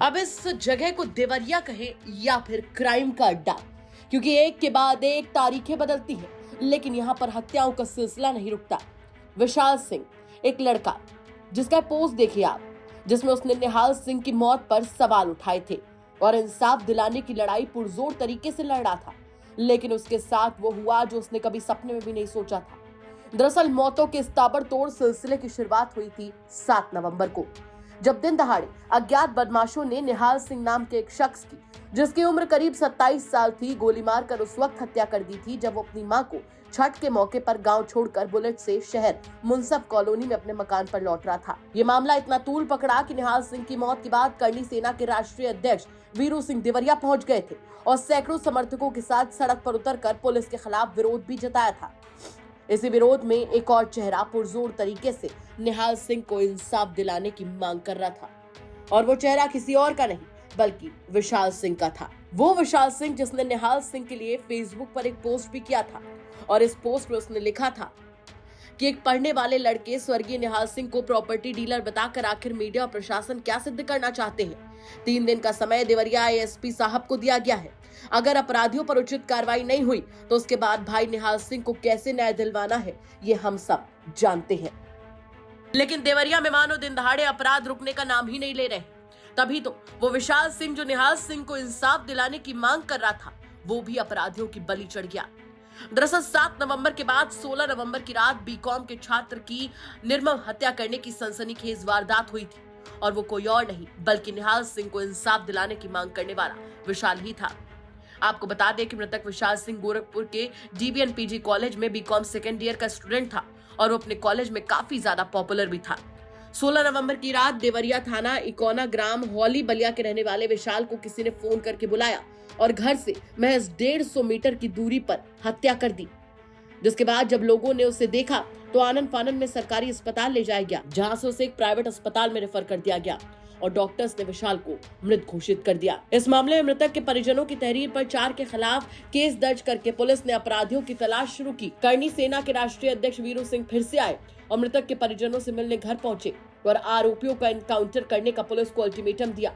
अब इस जगह को देवरिया कहे या फिर क्राइम का अड्डा, क्योंकि एक के बाद एक तारीखें बदलती हैं, लेकिन यहाँ पर हत्याओं का सिलसिला नहीं रुकता। विशाल सिंह, एक लड़का जिसका पोस्ट देखिए आप, जिसमें उसने निहाल सिंह की मौत पर सवाल उठाए थे और इंसाफ दिलाने की लड़ाई पुरजोर तरीके से लड़ रहा था, लेकिन उसके साथ वो हुआ जो उसने कभी सपने में भी नहीं सोचा था। दरअसल मौतों के इस ताबड़तोड़ सिलसिले की शुरुआत हुई थी 7 नवंबर को, जब दिन दहाड़े अज्ञात बदमाशों ने निहाल सिंह नाम के एक शख्स की, जिसकी उम्र करीब 27 साल थी, गोली मारकर उस वक्त हत्या कर दी थी जब वो अपनी मां को छठ के मौके पर गांव छोड़कर बुलेट से शहर मुनसफ कॉलोनी में अपने मकान पर लौट रहा था। ये मामला इतना तूल पकड़ा कि निहाल सिंह की मौत के बाद करनी सेना के राष्ट्रीय अध्यक्ष वीरू सिंह देवरिया पहुंच गए थे और सैकड़ों समर्थकों के साथ सड़क पर उतरकर पुलिस के खिलाफ विरोध भी जताया था। इसी विरोध में एक और चेहरा पुरजोर तरीके से निहाल सिंह को इंसाफ दिलाने की मांग कर रहा था, और वो चेहरा किसी और का नहीं बल्कि विशाल सिंह का था। वो विशाल सिंह जिसने निहाल सिंह के लिए फेसबुक पर एक पोस्ट भी किया था, और इस पोस्ट में उसने लिखा था कि एक पढ़ने वाले लड़के स्वर्गीय निहाल सिंह को प्रॉपर्टी डीलर बताकर आखिर मीडिया और प्रशासन क्या सिद्ध करना चाहते हैं। 3 दिन का समय देवरिया एएसपी साहब को दिया गया है। अगर अपराधियों पर उचित कार्रवाई नहीं हुई तो उसके बाद भाई निहाल सिंह को कैसे न्याय दिलवाना है, ये हम सब जानते हैं। लेकिन देवरिया में मानो दिन दहाड़े अपराध रुकने का नाम ही नहीं ले रहे। तभी तो वो विशाल सिंह जो निहाल सिंह को इंसाफ दिलाने की मांग कर रहा था, वो भी अपराधियों की बलि चढ़ गया। दरअसल 7 नवंबर के बाद 16 नवंबर की रात बीकॉम के छात्र की निर्मम हत्या करने की सनसनीखेज वारदात हुई थी, और वो कोई और नहीं बल्कि निहाल सिंह को इंसाफ दिलाने की मांग करने वाला विशाल ही था। आपको बता दें कि मृतक विशाल सिंह गोरखपुर के डीवीएन पीजी कॉलेज में बीकॉम सेकेंड ईयर का स्टूडेंट था, और वो अपने कॉलेज में काफी ज्यादा पॉपुलर भी था। 16 नवंबर की रात देवरिया थाना इकोना ग्राम हौली बलिया के रहने वाले विशाल को किसी ने फोन करके बुलाया और घर से महज 150 मीटर की दूरी पर हत्या कर दी। जिसके बाद जब लोगों ने उसे देखा तो आनन फानन में सरकारी अस्पताल ले जाया गया, जहां से उसे एक प्राइवेट अस्पताल में रेफर कर दिया गया और डॉक्टर्स ने विशाल को मृत घोषित कर दिया। इस मामले में मृतक के परिजनों की तहरीर पर 4 के खिलाफ केस दर्ज करके पुलिस ने अपराधियों की तलाश शुरू की। करनी सेना के राष्ट्रीय अध्यक्ष वीरू सिंह फिर से आए और मृतक के परिजनों से मिलने घर पहुंचे और आरोपियों का एनकाउंटर करने का पुलिस को अल्टीमेटम दिया।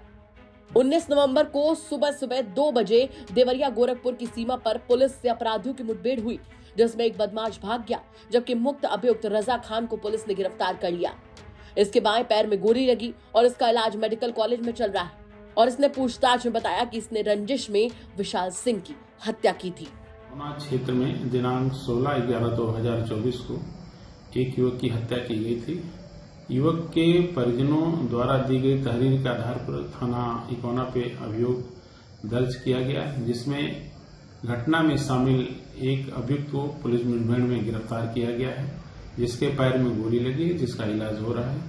19 नवंबर को सुबह 2 बजे देवरिया गोरखपुर की सीमा पर पुलिस से अपराधियों की मुठभेड़ हुई, जिसमें एक बदमाश भाग गया, जबकि मुक्त अभियुक्त रजा खान को पुलिस ने गिरफ्तार कर लिया। इसके बाएं पैर में गोली लगी और इसका इलाज मेडिकल कॉलेज में चल रहा है, और इसने पूछताछ में बताया कि इसने रंजिश में विशाल सिंह की हत्या की थी। क्षेत्र में दिनांक 16/11/2024 को एक युवक की हत्या की गई थी। युवक के परिजनों द्वारा दी गई तहरीर के आधार पर थाना इकोना पे अभियोग दर्ज किया गया, जिसमें घटना में शामिल एक अभियुक्त को पुलिस मुठभेड़ में गिरफ्तार किया गया है, जिसके पैर में गोली लगी है, जिसका इलाज हो रहा है।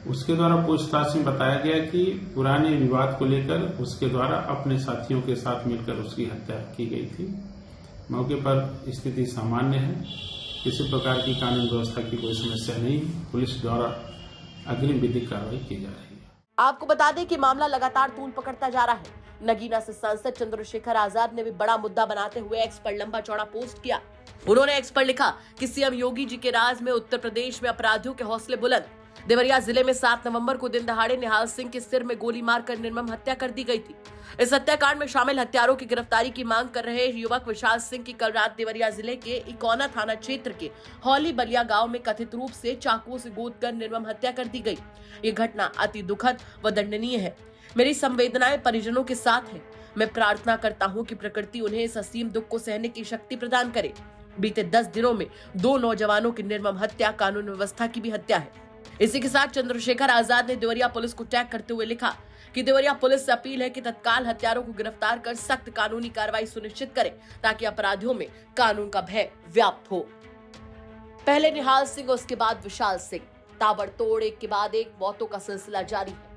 उसके द्वारा पूछताछ में बताया गया कि पुराने विवाद को लेकर उसके द्वारा अपने साथियों के साथ मिलकर उसकी हत्या की गई थी। मौके पर स्थिति सामान्य है, किसी प्रकार की कानून व्यवस्था की कोई समस्या नहीं। पुलिस द्वारा अग्रिम विधिक कार्रवाई की जा रही है। आपको बता दें कि मामला लगातार तूल पकड़ता जा रहा है। नगीना से सांसद चंद्रशेखर आजाद ने भी बड़ा मुद्दा बनाते हुए एक्स पर लंबा चौड़ा पोस्ट किया। उन्होंने एक्स पर लिखा कि सीएम योगी जी के राज में उत्तर प्रदेश में अपराधियों के हौसले बुलंद। देवरिया जिले में 7 नवंबर को दिन दहाड़े निहाल सिंह के सिर में गोली मारकर निर्मम हत्या कर दी गई थी। इस हत्याकांड में शामिल हत्यारों की गिरफ्तारी की मांग कर रहे युवक विशाल सिंह की कल रात देवरिया जिले के इकोना थाना क्षेत्र के हौली बलिया गांव में कथित रूप से चाकुओं से गोदकर निर्मम हत्या कर दी गई। ये घटना अति दुखद व दंडनीय है। मेरी संवेदनाएं परिजनों के साथ है। मैं प्रार्थना करता हूं कि प्रकृति उन्हें इस असीम दुख को सहने की शक्ति प्रदान करे। बीते 10 दिनों में 2 नौजवानों की निर्मम हत्या कानून व्यवस्था की भी हत्या है। इसी के साथ चंद्रशेखर आजाद ने देवरिया पुलिस को टैग करते हुए लिखा कि देवरिया पुलिस से अपील है कि तत्काल हत्यारों को गिरफ्तार कर सख्त कानूनी कार्रवाई सुनिश्चित करें, ताकि अपराधियों में कानून का भय व्याप्त हो। पहले निहाल सिंह, उसके बाद विशाल सिंह, ताबड़तोड़ एक के बाद एक मौतों का सिलसिला जारी है।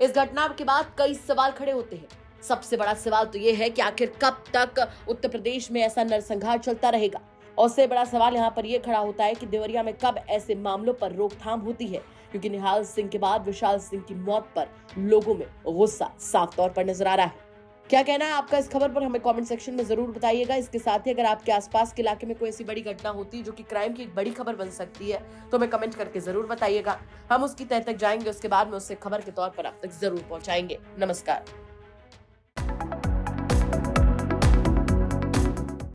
इस घटना के बाद कई सवाल खड़े होते हैं। सबसे बड़ा सवाल तो ये है कि आखिर कब तक उत्तर प्रदेश में ऐसा नरसंहार चलता रहेगा, और उससे बड़ा सवाल यहाँ पर यह खड़ा होता है कि देवरिया में कब ऐसे मामलों पर रोकथाम होती है, क्योंकि निहाल सिंह के बाद विशाल सिंह की मौत पर लोगों में गुस्सा साफ तौर पर नजर आ रहा है। क्या कहना है आपका इस खबर पर हमें कमेंट सेक्शन में जरूर बताइएगा। इसके साथ ही अगर आपके आसपास के इलाके में कोई ऐसी बड़ी घटना होती है जो कि क्राइम की एक बड़ी खबर बन सकती है तो हमें कमेंट करके जरूर बताइएगा। हम उसकी तह तक जाएंगे, उसके बाद में उससे खबर के तौर पर आप तक जरूर पहुंचाएंगे। नमस्कार।